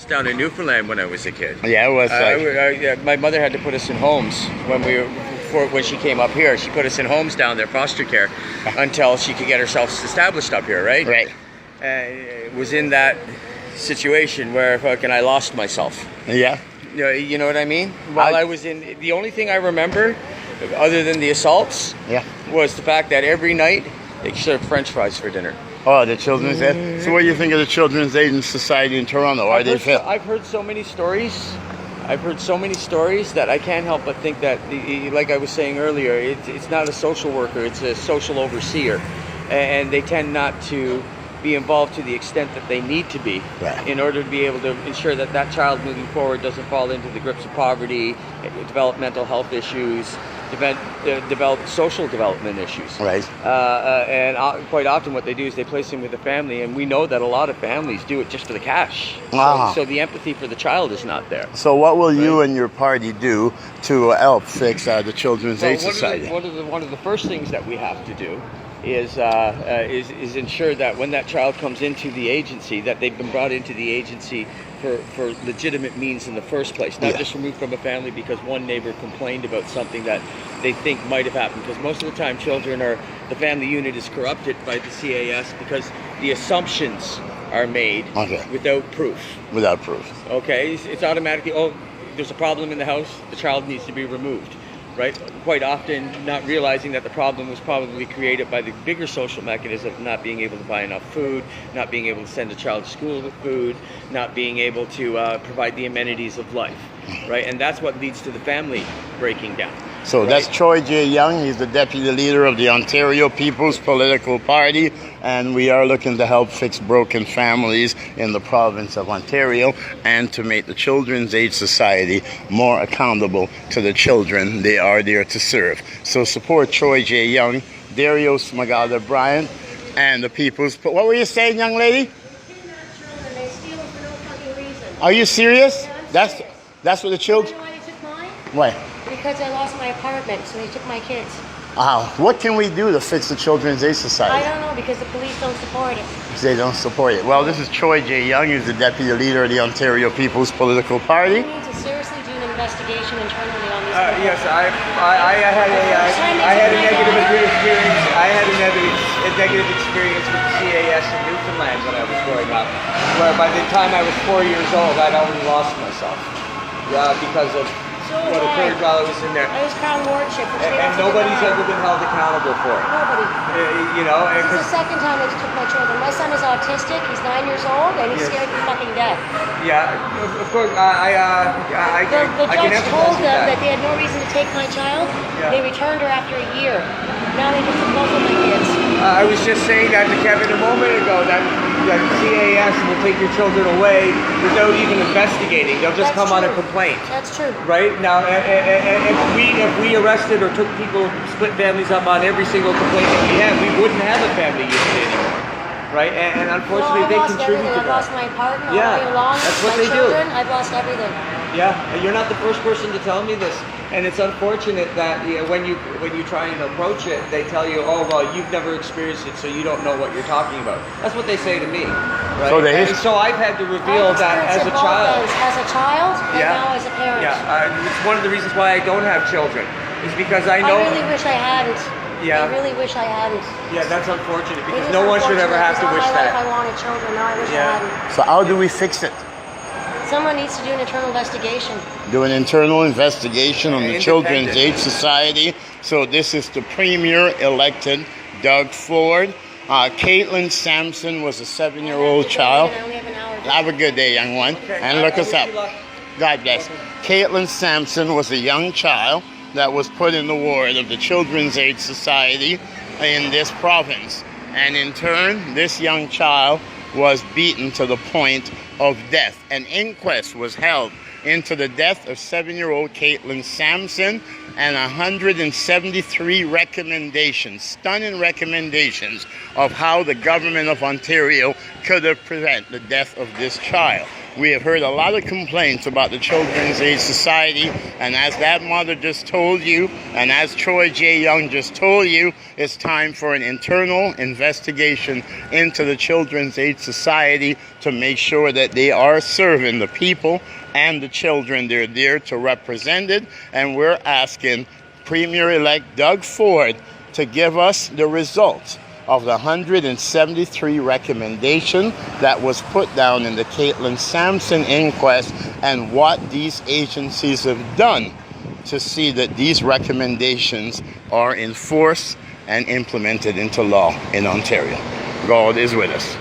Down in Newfoundland when I was a kid. Yeah, it was. My mother had to put us in homes when she came up here. She put us in homes down there, foster care, until she could get herself established up here, right? Right. It was in that situation where fucking I lost myself. Yeah. You know what I mean? While I was in, the only thing I remember, other than the assaults, was the fact that every night they served French fries for dinner. Oh, the Children's Aid. So what do you think of the Children's Aid Society in Toronto? I've heard so many stories. I've heard so many stories that I can't help but think that, like I was saying earlier, it's not a social worker, it's a social overseer. And they tend not to be involved to the extent that they need to be in order to be able to ensure that that child moving forward doesn't fall into the grips of poverty, develop mental health issues, develop social development issues. Right. And quite often what they do is they place him with a family, and we know that a lot of families do it just for the cash. So the empathy for the child is not there. So what will you and your party do to help fix the Children's Aid Society? One of the first things that we have to do is ensure that when that child comes into the agency, that they've been brought into the agency for legitimate means in the first place, not just removed from a family because one neighbor complained about something that they think might have happened. Because most of the time the family unit is corrupted by the CAS because the assumptions are made without proof. Without proof. Okay, it's automatically, there's a problem in the house, the child needs to be removed. Right? Quite often not realizing that the problem was probably created by the bigger social mechanism of not being able to buy enough food, not being able to send a child to school with food, not being able to provide the amenities of life, right? And that's what leads to the family breaking down. So that's Troy J. Young. He's the deputy leader of the Ontario People's Political Party, and we are looking to help fix broken families in the province of Ontario and to make the Children's Aid Society more accountable to the children they are there to serve. So support Troy J. Young, Darius Magada Bryant, and the People's... What were you saying, young lady? They steal for no fucking reason. Are you serious? That's what the children... You know why they took mine? Why? Because I lost my apartment, so they took my kids. What can we do to fix the Children's Aid Society? I don't know, because the police don't support it. They don't support it. Well, this is Troy J. Young. He's the deputy leader of the Ontario People's Political Party. We need to seriously do an investigation internally on these people. Yes, I had a negative experience. I had a negative experience with the CAS in Newfoundland when I was growing up, where by the time I was 4 years old, I'd already lost myself. Because of what occurred while I was in there. I was crown wardship. And nobody's ever been held accountable for it. Nobody. This is the second time they took my children. My son is autistic. He's 9 years old, and he's scared to fucking death. Yeah, of course. I The judge told them that they had no reason to take my child. They returned her after a year. Now they just took both of my kids. I was just saying that to Kevin a moment ago, that CAS will take your children away without even investigating. They'll just come on a complaint. That's true. Right? Now, if we arrested or took people, split families up on every single complaint that we have, we wouldn't have a family unit anymore. Right? And unfortunately, they contribute to that. I've lost my apartment all Yeah, day long. that's what my they children, do. I've lost everything. Yeah, you're not the first person to tell me this. And it's unfortunate that when you try and approach it, they tell you, oh, well, you've never experienced it, so you don't know what you're talking about. That's what they say to me, right? So I've had to reveal that as a child. As a child, and now as a parent. Yeah, it's one of the reasons why I don't have children. Is because I know... I really wish I hadn't. Yeah. I really wish I hadn't. Yeah, that's unfortunate, because no one should ever have to wish that. All my life I wanted children, now I wish I hadn't. So how do we fix it? Someone needs to do an internal investigation. Do an internal investigation on the Children's Aid Society. So this is the premier elected, Doug Ford. Caitlin Sampson was a 7-year-old child. I only have an hour. Have a good day, young one. And look us up. God bless. Caitlin Sampson was a young child that was put in the ward of the Children's Aid Society in this province. And in turn, this young child was beaten to the point of death. An inquest was held into the death of 7-year-old Caitlin Sampson, and 173 recommendations, stunning recommendations of how the government of Ontario could have prevented the death of this child. We have heard a lot of complaints about the Children's Aid Society, and as that mother just told you, and as Troy J. Young just told you, it's time for an internal investigation into the Children's Aid Society to make sure that they are serving the people and the children they're there to represent it. And we're asking Premier-elect Doug Ford to give us the results of the 173 recommendation that was put down in the Caitlin Sampson inquest, and what these agencies have done to see that these recommendations are enforced and implemented into law in Ontario. God is with us.